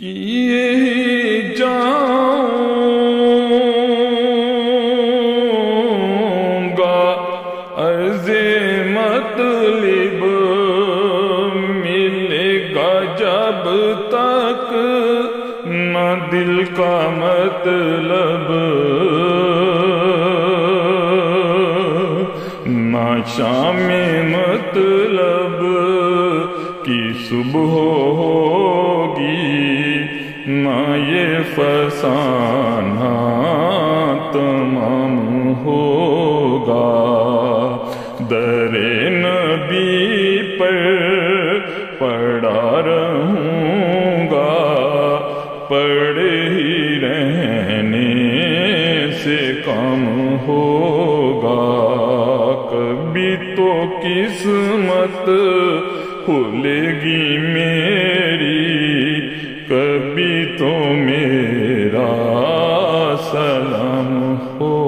کیے ہی جاؤں گا عرض مطلب ملے گا جب تک نہ دل کا مطلب نہ شام مطلب کی صبح ہوگی نہ یہ فسانہ تمام ہوگا در نبی پر پڑا رہوں گا پڑے ہی رہنے سے کام ہوگا کبھی تو قسمت کھلے گی میری کبھی تو میرا سلام ہو